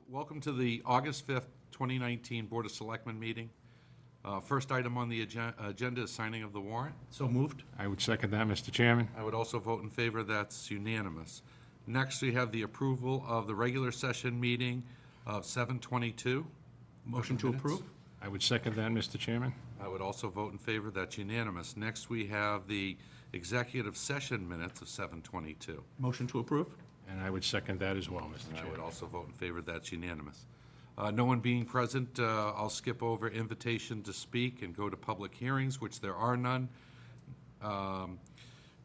Welcome to the August 5th, 2019 Board of Selectmen meeting. First item on the agenda is signing of the warrant. So moved. I would second that, Mr. Chairman. I would also vote in favor. That's unanimous. Next, we have the approval of the regular session meeting of 7/22. Motion to approve. I would second that, Mr. Chairman. I would also vote in favor. That's unanimous. Next, we have the executive session minutes of 7/22. Motion to approve. And I would second that as well, Mr. And I would Chairman. also vote in favor. That's unanimous. No one being present, I'll skip over invitation to speak and go to public hearings, which there are none.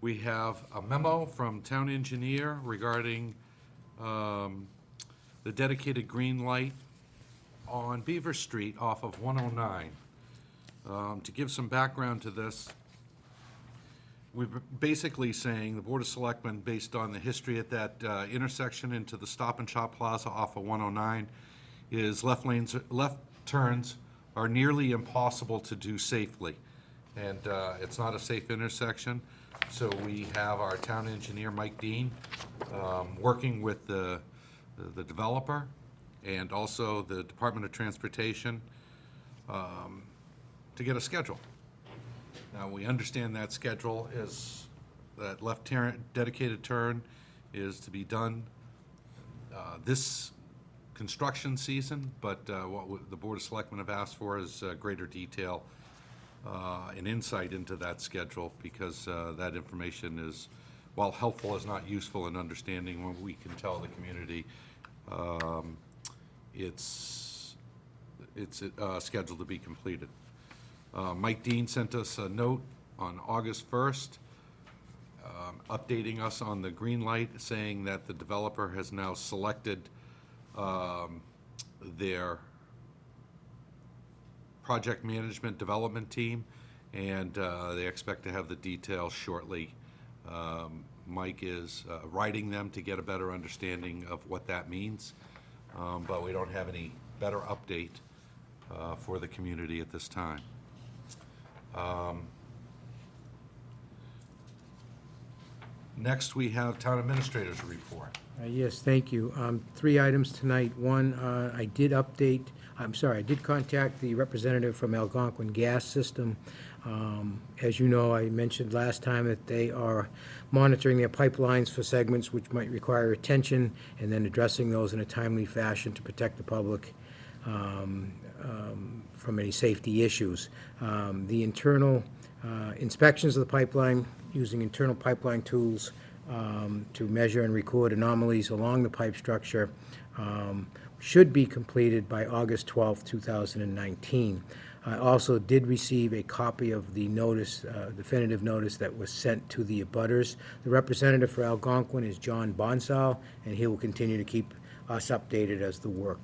We have a memo from town engineer regarding the dedicated green light on Beaver Street off of 109. To give some background to this, we're basically saying the Board of Selectmen, based on the history at that intersection into the Stop and Shop Plaza off of 109, is left turns are nearly impossible to do safely. And it's not a safe intersection. So we have our town engineer, Mike Dean, working with the developer and also the Department of Transportation to get a schedule. Now, we understand that schedule is, that left dedicated turn is to be done this construction season, but what the Board of Selectmen have asked for is greater detail and insight into that schedule, because that information is, while helpful, is not useful in understanding when we can tell the community it's scheduled to be completed. Mike Dean sent us a note on August 1st, updating us on the green light, saying that the developer has now selected their project management development team, and they expect to have the details shortly. Mike is writing them to get a better understanding of what that means, but we don't have any better update for the community at this time. Next, we have Town Administrator's report. Yes, thank you. 3 items tonight. One, I did contact the representative from Algonquin Gas System. As you know, I mentioned last time that they are monitoring their pipelines for segments which might require attention, and then addressing those in a timely fashion to protect the public from any safety issues. The internal inspections of the pipeline, using internal pipeline tools to measure and record anomalies along the pipe structure, should be completed by August 12th, 2019. I also did receive a copy of the notice, definitive notice that was sent to the abutters. The representative for Algonquin is John Bonsall, and he will continue to keep us updated as the work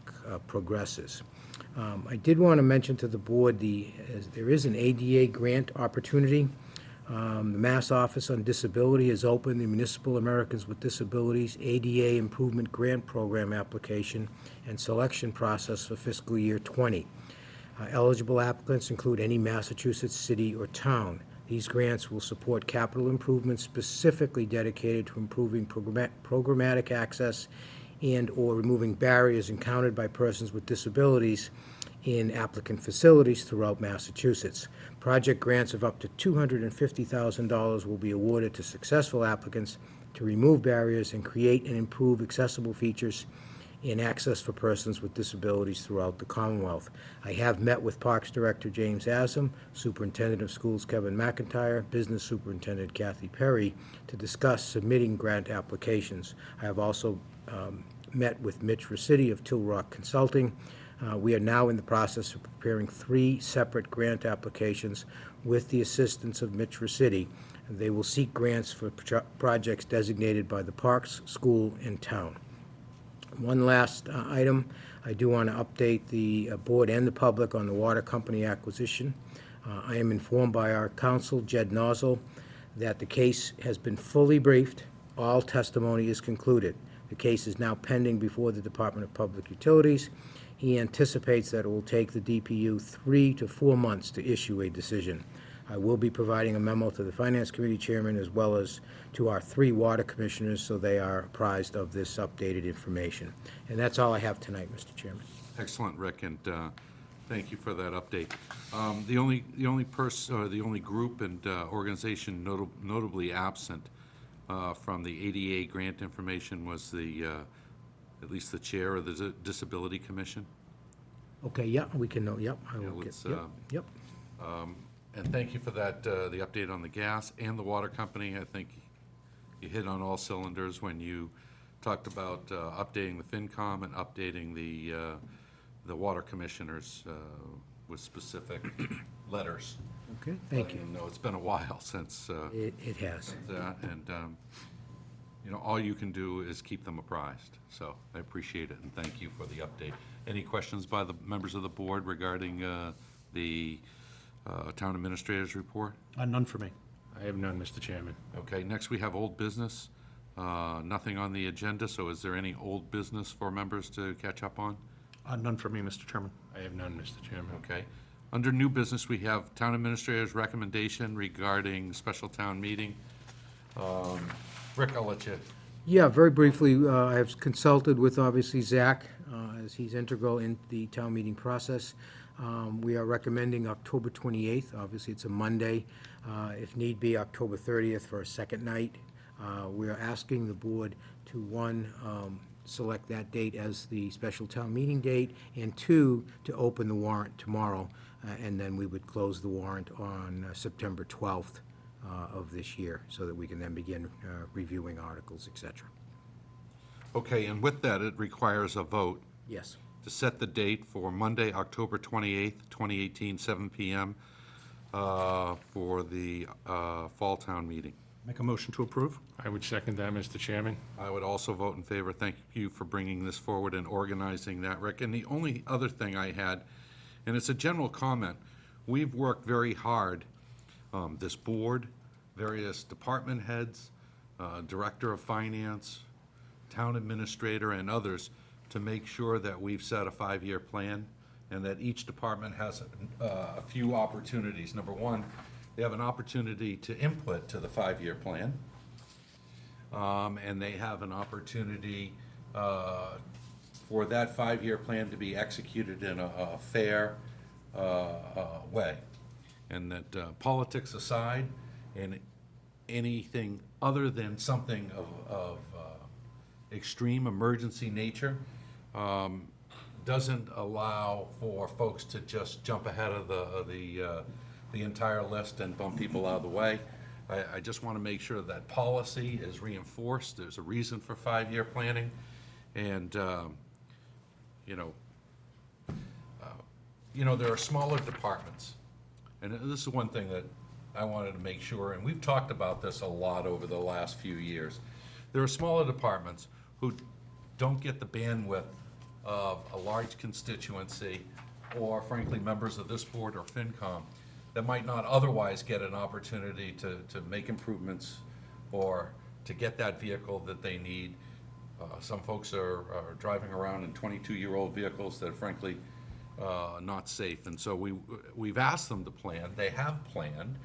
progresses. I did want to mention to the board there is an ADA grant opportunity. The Mass Office on Disability has opened the Municipal Americans with Disabilities ADA Improvement Grant Program application and selection process for fiscal year 20. Eligible applicants include any Massachusetts city or town. These grants will support capital improvements specifically dedicated to improving programmatic access and/or removing barriers encountered by persons with disabilities in applicant facilities throughout Massachusetts. Project grants of up to $250,000 will be awarded to successful applicants to remove barriers and create and improve accessible features and access for persons with disabilities throughout the Commonwealth. I have met with Parks Director James Asum, Superintendent of Schools Kevin McIntyre, Business Superintendent Kathy Perry to discuss submitting grant applications. I have also met with Mitch Rossetti of Till Rock Consulting. We are now in the process of preparing 3 separate grant applications with the assistance of Mitch Rossetti. They will seek grants for projects designated by the Parks, School, and Town. One last item, I do want to update the board and the public on the water company acquisition. I am informed by our counsel, Jed Nozzle, that the case has been fully briefed. All testimony is concluded. The case is now pending before the Department of Public Utilities. He anticipates that it will take the DPU 3 to 4 months to issue a decision. I will be providing a memo to the Finance Committee Chairman as well as to our 3 Water Commissioners, so they are apprised of this updated information. And that's all I have tonight, Mr. Chairman. Excellent, Rick, and thank you for that update. The only person, or the only group and organization notably absent from the ADA grant information was at least the chair of the Disability Commission. Okay, yeah, we can know, yep, I Yeah, will get, let's, yep. And thank you for that, the update on the gas and the water company. I think you hit on all cylinders when you talked about updating the FinCom and updating the water commissioners with specific letters. Okay, thank you. I know it's been a while since It has. that, and, all you can do is keep them apprised. So I appreciate it, and thank you for the update. Any questions by the members of the board regarding the town administrator's report? None for me. I have none, Mr. Chairman. Okay, next we have old business. Nothing on the agenda, so is there any old business for members to catch up on? None for me, Mr. Chairman. I have none, Mr. Chairman. Okay. Under new business, we have town administrator's recommendation regarding special town meeting. Rick, I'll let you. Yeah, very briefly, I have consulted with, obviously, Zach, as he's integral in the town meeting process. We are recommending October 28th. Obviously, it's a Monday. If need be, October 30th for a second night. We are asking the board to, 1, select that date as the special town meeting date, and 2, to open the warrant tomorrow, and then we would close the warrant on September 12th of this year, so that we can then begin reviewing articles, et cetera. Okay, and with that, it requires a vote Yes. to set the date for Monday, October 28th, 2018, 7 PM for the fall town meeting. Make a motion to approve? I would second that, Mr. Chairman. I would also vote in favor. Thank you for bringing this forward and organizing that, Rick. And the only other thing I had, and it's a general comment, we've worked very hard, this board, various department heads, director of finance, town administrator, and others, to make sure that we've set a 5-year plan and that each department has a few opportunities. Number one, they have an opportunity to input to the 5-year plan. And they have an opportunity for that 5-year plan to be executed in a fair way. And that politics aside, and anything other than something of extreme emergency nature doesn't allow for folks to just jump ahead of the entire list and bump people out of the way. I just want to make sure that policy is reinforced. There's a reason for 5-year planning, and there are smaller departments, and this is one thing that I wanted to make sure, and we've talked about this a lot over the last few years. There are smaller departments who don't get the bandwidth of a large constituency, or frankly, members of this board or FinCom, that might not otherwise get an opportunity to make improvements or to get that vehicle that they need. Some folks are driving around in 22-year-old vehicles that are frankly not safe. And so we've asked them to plan. They have planned.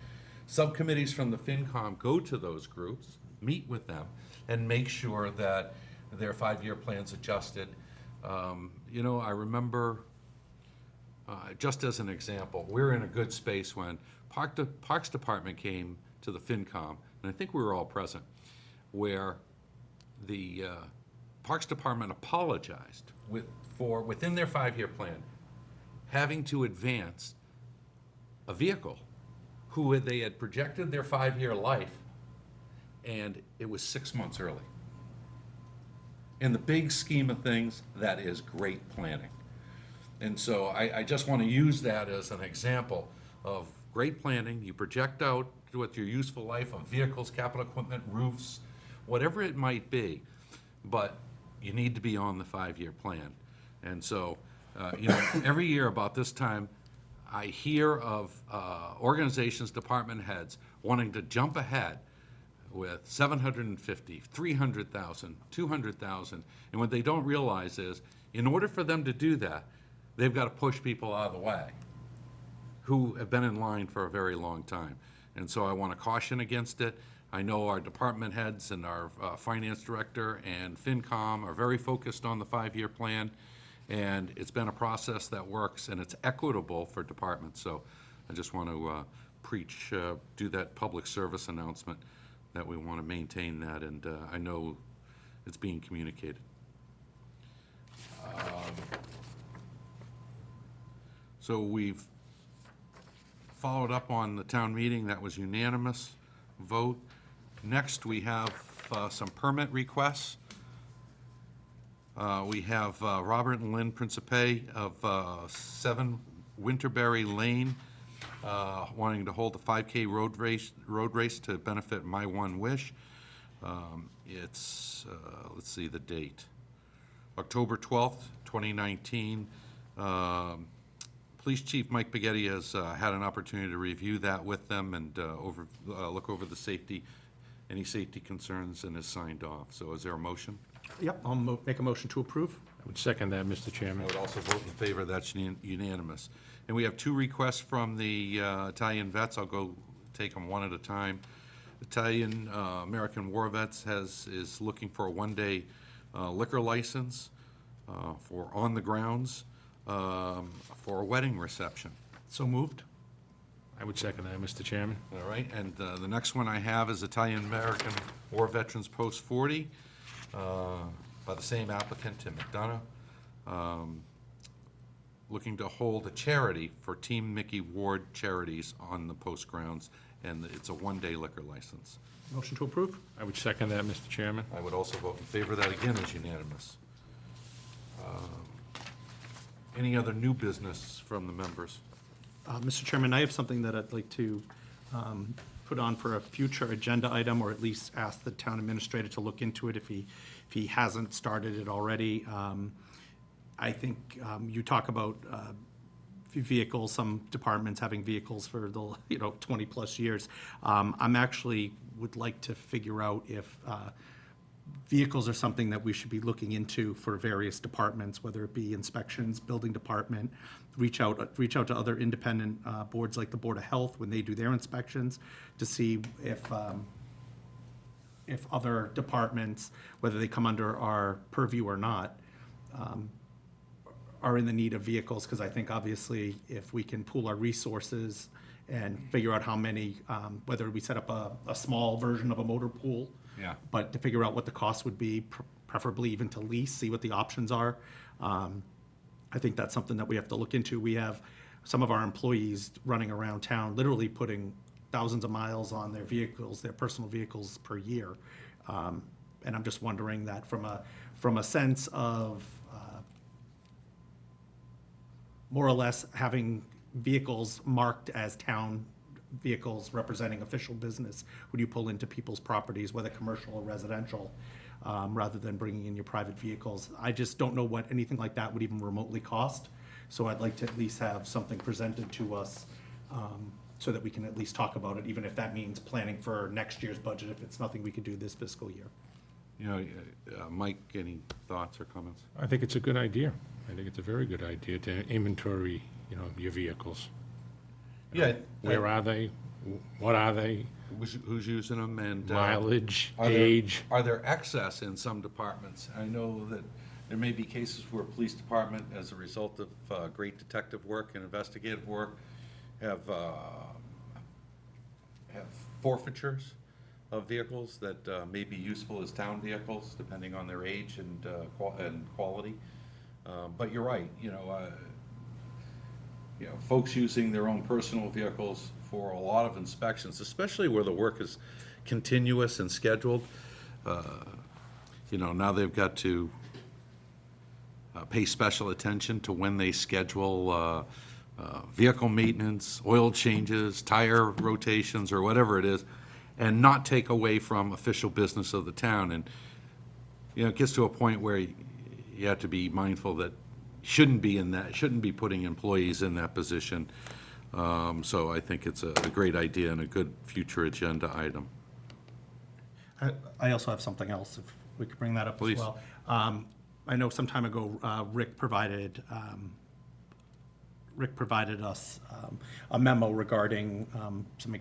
Subcommittees from the FinCom go to those groups, meet with them, and make sure that their 5-year plan's adjusted. I remember, just as an example, we're in a good space when Parks Department came to the FinCom, and I think we were all present, where the Parks Department apologized for within their 5-year plan, having to advance a vehicle who they had projected their 5-year life, and it was 6 months early. In the big scheme of things, that is great planning. And so I just want to use that as an example of great planning. You project out what your useful life of vehicles, capital equipment, roofs, whatever it might be, but you need to be on the 5-year plan. And so, every year about this time, I hear of organizations, department heads wanting to jump ahead with 750, 300,000, 200,000, and what they don't realize is, in order for them to do that, they've got to push people out of the way. who have been in line for a very long time. And so I want to caution against it. I know our department heads and our finance director and FinCom are very focused on the 5-year plan, and it's been a process that works, and it's equitable for departments. So I just want to do that public service announcement that we want to maintain that, and I know it's being communicated. So we've followed up on the town meeting. That was unanimous vote. Next, we have some permit requests. We have Robert and Lynn Principe of 7 Winterberry Lane wanting to hold a 5K road race to benefit My One Wish. It's, let's see the date, October 12th, 2019. Police Chief Mike Baghetti has had an opportunity to review that with them and look over the any safety concerns, and has signed off. So is there a motion? Yep, I'll make a motion to approve. I would second that, Mr. I Chairman. would also vote in favor. That's unanimous. And we have 2 requests from the Italian vets. I'll go take them one at a time. Italian American War Vets is looking for a 1-day liquor license for on the grounds for a wedding reception. So moved. I would second that, Mr. Chairman. All right, and the next one I have is Italian American War Veterans Post 40 by the same applicant, Tim McDonough, looking to hold a charity for Team Mickey Ward charities on the post grounds, and it's a 1-day liquor license. Motion to approve. I would second that, Mr. Chairman. I would also vote in favor of that. Again, is unanimous. Any other new business from the members? Mr. Chairman, I have something that I'd like to put on for a future agenda item, or at least ask the town administrator to look into it if he hasn't started it already. I think you talk about vehicles, some departments having vehicles for the 20-plus years. I'm actually would like to figure out if vehicles are something that we should be looking into for various departments, whether it be inspections, building department, reach out to other independent boards like the Board of Health when they do their inspections to see if other departments, whether they come under our purview or not, are in the need of vehicles, because I think obviously if we can pool our resources and figure out how many, whether we set up a small version of a motor pool, Yeah. but to figure out what the cost would be, preferably even to lease, see what the options are. I think that's something that we have to look into. We have some of our employees running around town, literally putting thousands of miles on their vehicles, their personal vehicles per year. And I'm just wondering that from a sense of more or less having vehicles marked as town vehicles representing official business, when you pull into people's properties, whether commercial or residential, rather than bringing in your private vehicles. I just don't know what anything like that would even remotely cost. So I'd like to at least have something presented to us so that we can at least talk about it, even if that means planning for next year's budget, if it's nothing we could do this fiscal year. Mike, any thoughts or comments? I think it's a good idea. I think it's a very good idea to inventory, your vehicles. Yeah. Where are they? What are they? Who's using them, and Mileage, are there- age. Are there excess in some departments? I know that there may be cases where police department, as a result of great detective work and investigative work, have forfeitures of vehicles that may be useful as town vehicles, depending on their age and quality. But you're right, folks using their own personal vehicles for a lot of inspections, especially where the work is continuous and scheduled. Now they've got to pay special attention to when they schedule vehicle maintenance, oil changes, tire rotations, or whatever it is, and not take away from official business of the town. And, it gets to a point where you have to be mindful that shouldn't be putting employees in that position. So I think it's a great idea and a good future agenda item. I also have something else, if we could bring that up Please. as well. I know some time ago, Rick provided Rick provided us a memo regarding some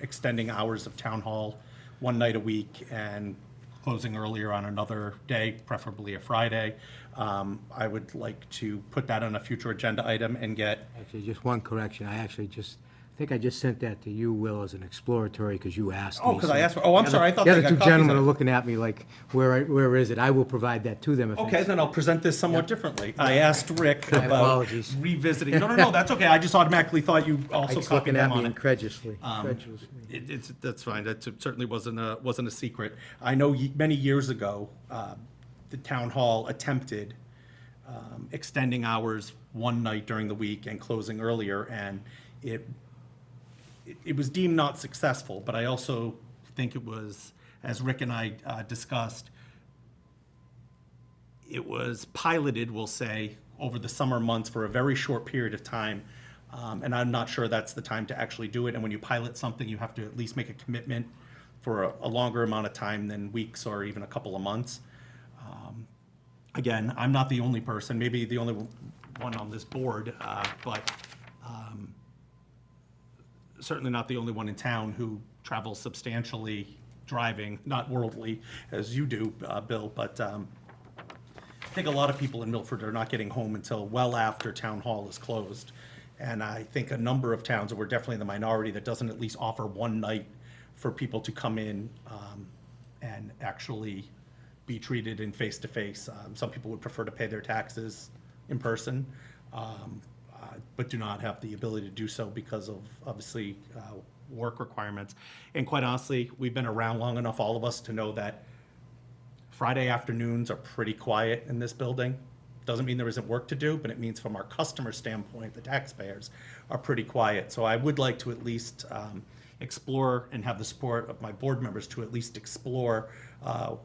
extending hours of town hall one night a week and closing earlier on another day, preferably a Friday. I would like to put that on a future agenda item and get, Actually, just one correction. I think I just sent that to you, Will, as an exploratory, because you asked me. oh, because I so- asked, oh, I'm sorry, I thought The they other got two copies gentlemen are of it. looking at me like, where is it? I will provide that to them if Okay, it's... then I'll present this somewhat differently. I asked Rick My about apologies. revisiting, no, that's okay, I just automatically thought you also Mike's copied looking them at me on it. incredulously. That's fine, that certainly wasn't a secret. I know many years ago, the town hall attempted extending hours one night during the week and closing earlier, and it was deemed not successful, but I also think it was, as Rick and I discussed, it was piloted, we'll say, over the summer months for a very short period of time. And I'm not sure that's the time to actually do it. And when you pilot something, you have to at least make a commitment for a longer amount of time than weeks or even a couple of months. Again, I'm not the only person, maybe the only one on this board, but certainly not the only one in town who travels substantially driving, not worldly as you do, Bill, but I think a lot of people in Milford are not getting home until well after town hall is closed. And I think a number of towns, and we're definitely in the minority, that doesn't at least offer one night for people to come in and actually be treated in face-to-face. Some people would prefer to pay their taxes in person, but do not have the ability to do so because of, obviously, work requirements. And quite honestly, we've been around long enough, all of us, to know that Friday afternoons are pretty quiet in this building. Doesn't mean there isn't work to do, but it means from our customer standpoint, the taxpayers are pretty quiet. So I would like to at least explore and have the support of my board members to at least explore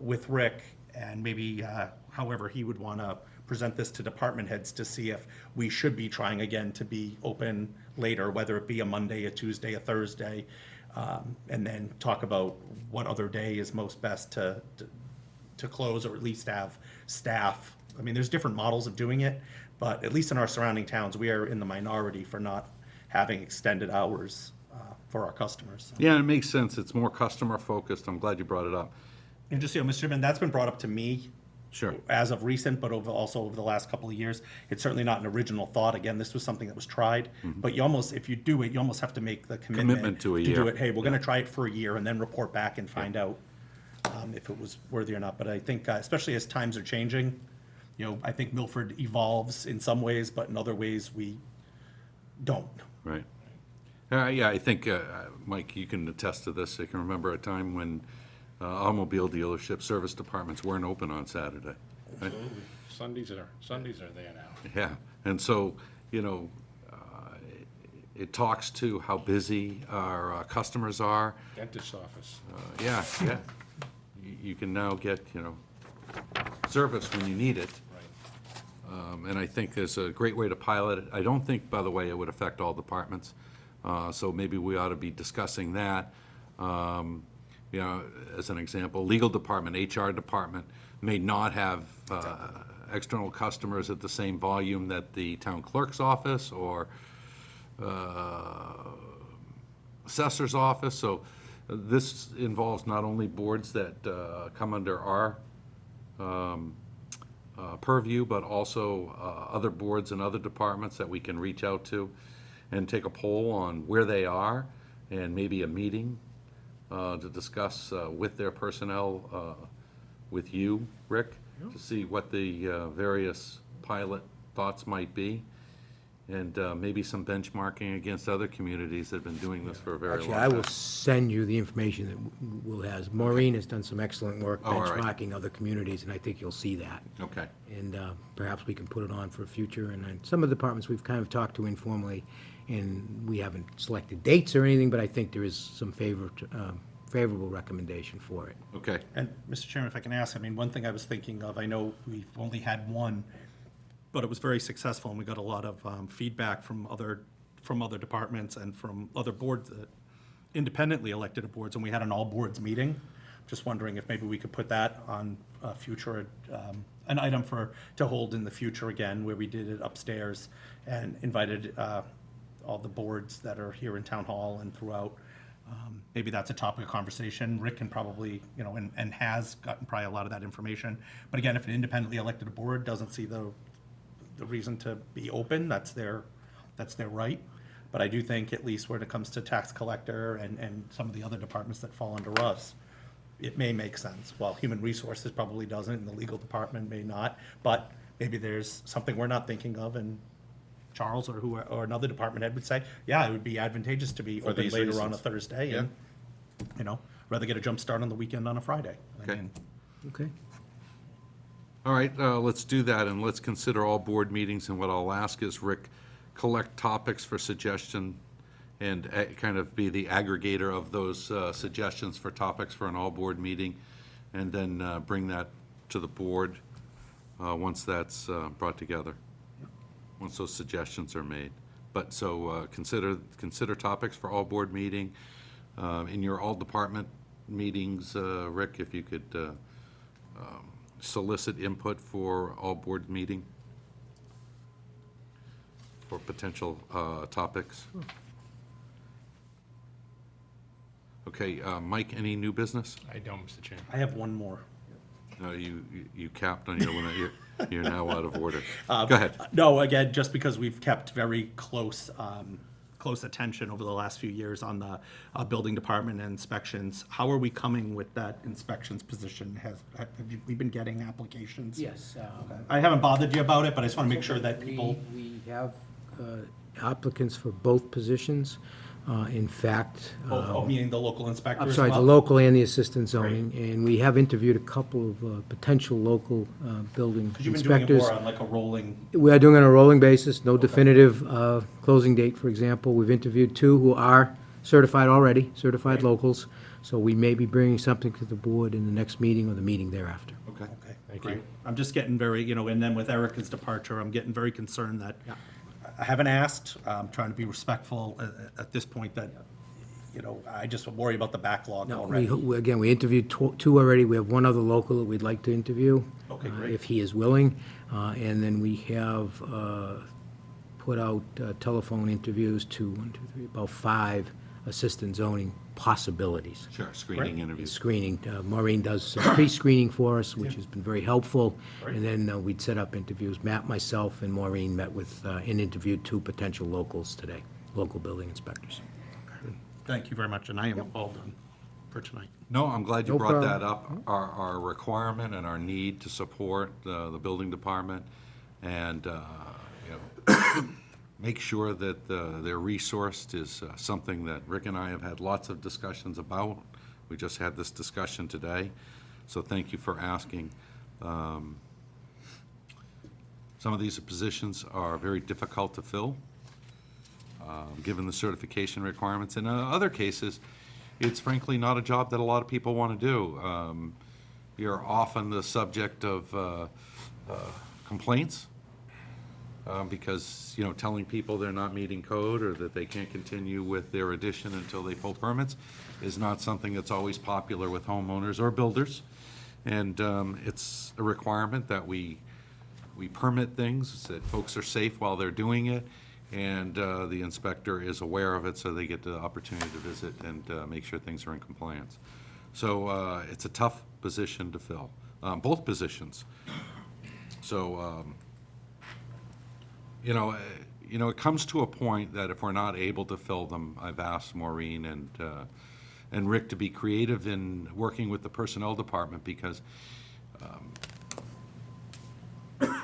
with Rick and maybe however he would want to present this to department heads to see if we should be trying again to be open later, whether it be a Monday, a Tuesday, a Thursday, and then talk about what other day is most best to close or at least have staff. I mean, there's different models of doing it, but at least in our surrounding towns, we are in the minority for not having extended hours for our customers. So. Yeah, it makes sense. It's more customer focused. I'm glad you brought it up. And just, Mr. Chairman, that's been brought up to me Sure. as of recent, but also over the last couple of years. It's certainly not an original thought. Again, this was something that was tried, but you almost, if you do it, you almost have to make the commitment to a do year. it. Hey, we're going to try it for a year and then report back and find out if it was worthy or not. But I think, especially as times are changing, I think Milford evolves in some ways, but in other ways we don't. Right. Yeah, I think, Mike, you can attest to this. I can remember a time when automobile dealership service departments weren't open on Saturday. Right? Sundays are there now. Yeah, and so, it talks to how busy our customers are. Dentist's office. Yeah. You can now get, service when you need it. Right. And I think there's a great way to pilot it. I don't think, by the way, it would affect all departments. So maybe we ought to be discussing that. As an example, legal department, HR department may not have external customers at the same volume that the town clerk's office or assessor's office. So this involves not only boards that come under our purview, but also other boards and other departments that we can reach out to and take a poll on where they are and maybe a meeting to discuss with their personnel, with you, Rick, to see what the various pilot thoughts might be, and maybe some benchmarking against other communities that have been doing this for a very long Actually, time. I will send you the information that Will has. Maureen has done some excellent work Oh, all right. benchmarking other communities, and I think you'll see that. Okay. And perhaps we can put it on for future. And some of the departments we've kind of talked to informally, and we haven't selected dates or anything, but I think there is some favorable recommendation for it. Okay. And Mr. Chairman, if I can ask, one thing I was thinking of, I know we've only had one, but it was very successful, and we got a lot of feedback from other departments and from other boards, that independently elected boards, and we had an all-boards meeting. Just wondering if maybe we could put that on a future an item to hold in the future again, where we did it upstairs and invited all the boards that are here in Town Hall and throughout. Maybe that's a topic of conversation. Rick can probably, and has gotten probably a lot of that information. But again, if an independently elected board doesn't see the reason to be open, that's their right. But I do think, at least when it comes to tax collector and some of the other departments that fall under us, it may make sense. Well, human resources probably doesn't, and the legal department may not, but maybe there's something we're not thinking of, and Charles or another department head would say, yeah, it would be advantageous to be open these later on a reasons. Thursday, and, rather get a jump start on the weekend on a Friday. I Okay. mean, Okay. All right, let's do that, and let's consider all board meetings, and what I'll ask is Rick, collect topics for suggestion and kind of be the aggregator of those suggestions for topics for an all-board meeting, and then bring that to the board once that's brought together, once those suggestions are made. But so consider topics for all-board meeting. In your all-department meetings, Rick, if you could solicit input for all-board meeting for potential topics. Okay, Mike, any new business? I don't, Mr. Chairman. I have one more. No, you capped on your limit. You're now out of order. Go ahead. No, again, just because we've kept very close attention over the last few years on the building department and inspections. How are we coming with that inspections position? Have we been getting applications? Yes. I haven't bothered you about it, but I just want to make sure that people. We have applicants for both positions. In fact. Meaning the local inspector I'm as sorry, the well? local and the assistant zoning, and we have interviewed a couple of potential local building Because you've been doing it inspectors. more on like a rolling. We are doing it on a rolling basis, no definitive closing date, for example. We've interviewed two who are certified already, certified locals, so we may be bringing something to the board in the next meeting or the meeting thereafter. Okay. Okay, Thank great. you. I'm just getting very, and then with Erica's departure, I'm getting very concerned that, I haven't asked, I'm trying to be respectful at this point that, I just worry about the backlog No, already. again, we interviewed two already. We have one other local that we'd like to interview. Okay, great. If he is willing. And then we have put out telephone interviews to, about 5 assistant zoning possibilities. Sure, screening interviews. Screening. Maureen does some pre-screening for us, which has been very helpful. And then we'd set up interviews. Matt, myself, and Maureen met with and interviewed 2 potential locals today, local building inspectors. Thank you very much, and I am all done for tonight. No, I'm glad you No brought problem. that up, our requirement and our need to support the building department, and, make sure that they're resourced is something that Rick and I have had lots of discussions about. We just had this discussion today, so thank you for asking. Some of these positions are very difficult to fill, given the certification requirements. In other cases, it's frankly not a job that a lot of people want to do. You're often the subject of complaints because, telling people they're not meeting code or that they can't continue with their addition until they pull permits is not something that's always popular with homeowners or builders. And it's a requirement that we permit things, that folks are safe while they're doing it, and the inspector is aware of it, so they get the opportunity to visit and make sure things are in compliance. So it's a tough position to fill, both positions. So, it comes to a point that if we're not able to fill them, I've asked Maureen and Rick to be creative in working with the personnel department, because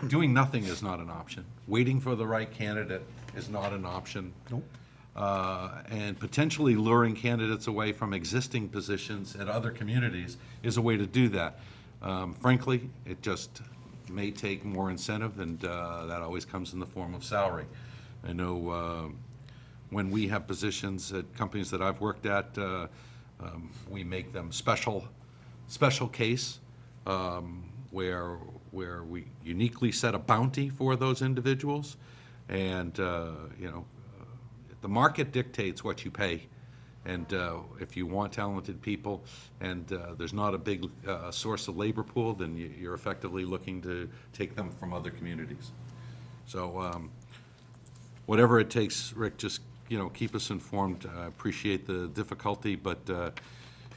doing nothing is not an option. Waiting for the right candidate is not an option. Nope. And potentially luring candidates away from existing positions at other communities is a way to do that. Frankly, it just may take more incentive, and that always comes in the form of salary. I know when we have positions at companies that I've worked at, we make them special case, where we uniquely set a bounty for those individuals. And, the market dictates what you pay And if you want talented people, and there's not a big source of labor pool, then you're effectively looking to take them from other communities. So whatever it takes, Rick, just, keep us informed. I appreciate the difficulty, but,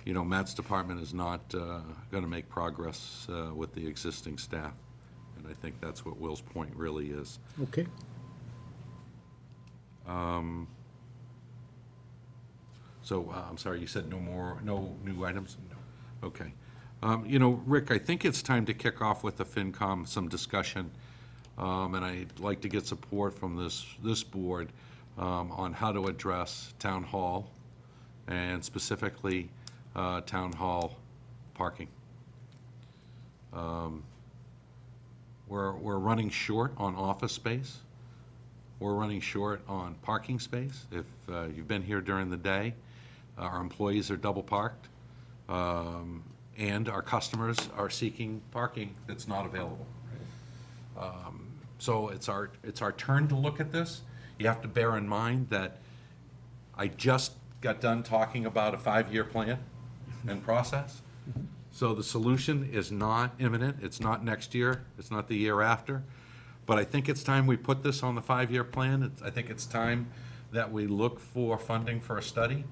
Matt's department is not going to make progress with the existing staff. And I think that's what Will's point really is. Okay. So, I'm sorry, you said no new items? No. Okay. Rick, I think it's time to kick off with the FinCom, some discussion, and I'd like to get support from this board on how to address town hall, and specifically, town hall parking. We're running short on office space. We're running short on parking space. If you've been here during the day, our employees are double parked, and our customers are seeking parking that's not available. So it's our turn to look at this. You have to bear in mind that I just got done talking about a 5-year plan and process. So the solution is not imminent. It's not next year. It's not the year after. But I think it's time we put this on the 5-year plan. I think it's time that we look for funding for a study.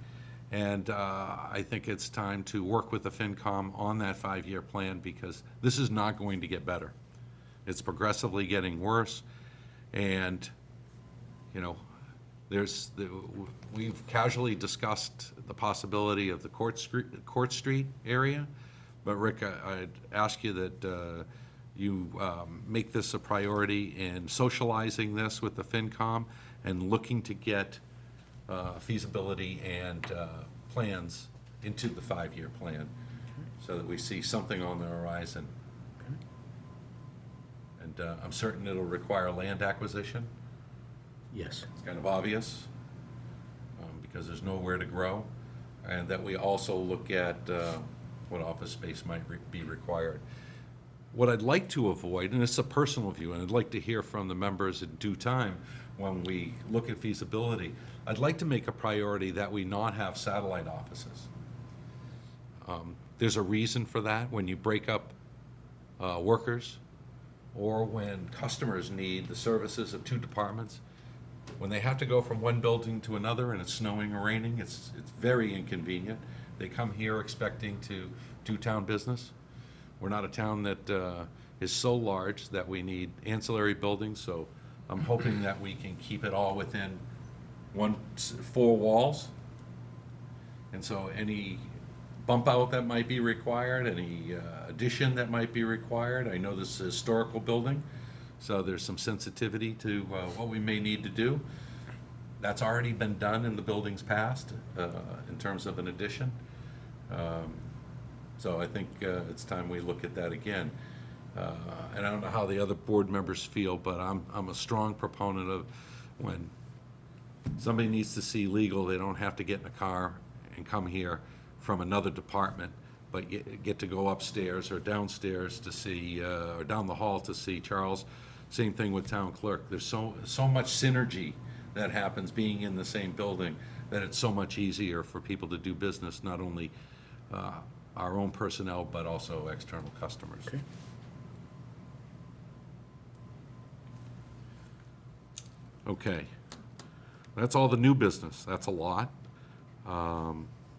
And I think it's time to work with the FinCom on that 5-year plan, because this is not going to get better. It's progressively getting worse. And, we've casually discussed the possibility of the Court Street area. But Rick, I'd ask you that you make this a priority in socializing this with the FinCom and looking to get feasibility and plans into the 5-year plan, so that we see something on the horizon. And I'm certain it'll require land acquisition. Yes. It's kind of obvious, because there's nowhere to grow. And that we also look at what office space might be required. What I'd like to avoid, and it's a personal view, and I'd like to hear from the members in due time when we look at feasibility, I'd like to make a priority that we not have satellite offices. There's a reason for that. When you break up workers, or when customers need the services of 2 departments, when they have to go from one building to another and it's snowing or raining, it's very inconvenient. They come here expecting to do town business. We're not a town that is so large that we need ancillary buildings, so I'm hoping that we can keep it all within 4 walls. And so any bump out that might be required, any addition that might be required, I know this is a historical building, so there's some sensitivity to what we may need to do. That's already been done in the buildings past in terms of an addition. So I think it's time we look at that again. And I don't know how the other board members feel, but I'm a strong proponent of, when somebody needs to see legal, they don't have to get in a car and come here from another department, but get to go upstairs or downstairs to see, or down the hall to see Charles. Same thing with town clerk. There's so much synergy that happens being in the same building, that it's so much easier for people to do business, not only our own personnel, but also external customers. Okay. Okay. That's all the new business. That's a lot.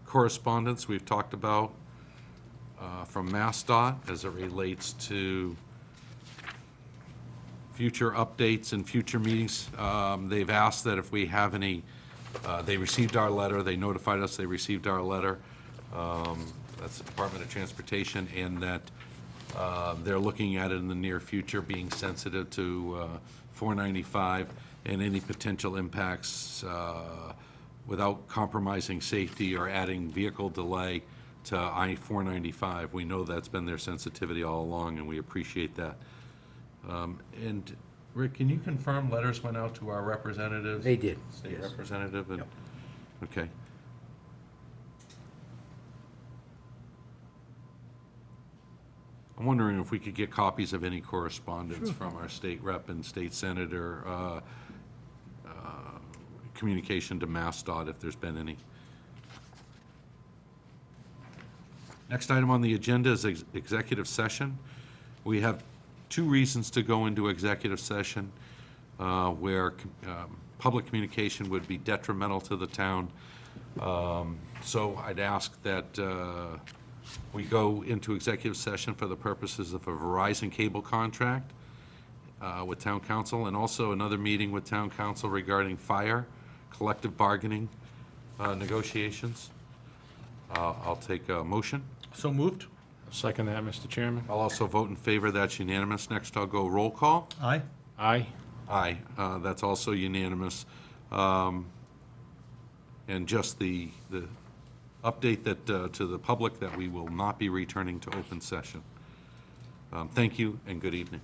Correspondence we've talked about from MassDOT as it relates to future updates and future meetings. They've asked that if we have any, they received our letter, they notified us they received our letter. That's the Department of Transportation, and that they're looking at it in the near future, being sensitive to 495 and any potential impacts without compromising safety or adding vehicle delay to I-495. We know that's been their sensitivity all along, and we appreciate that. And Rick, can you confirm letters went out to our representatives? They did, State yes. representative? and- Yep. Okay. I'm wondering if we could get copies of any correspondence from our state rep and state senator, communication to MassDOT, if there's been any. Next item on the agenda is executive session. We have two reasons to go into executive session where public communication would be detrimental to the town. So I'd ask that we go into executive session for the purposes of a Verizon cable contract with town council, and also another meeting with town council regarding fire, collective bargaining negotiations. I'll take a motion. So moved? Second that, Mr. Chairman. I'll also vote in favor. That's unanimous. Next, I'll go roll call. Aye. Aye. Aye, that's also unanimous. And just the update that, to the public, that we will not be returning to open session. Thank you and good evening.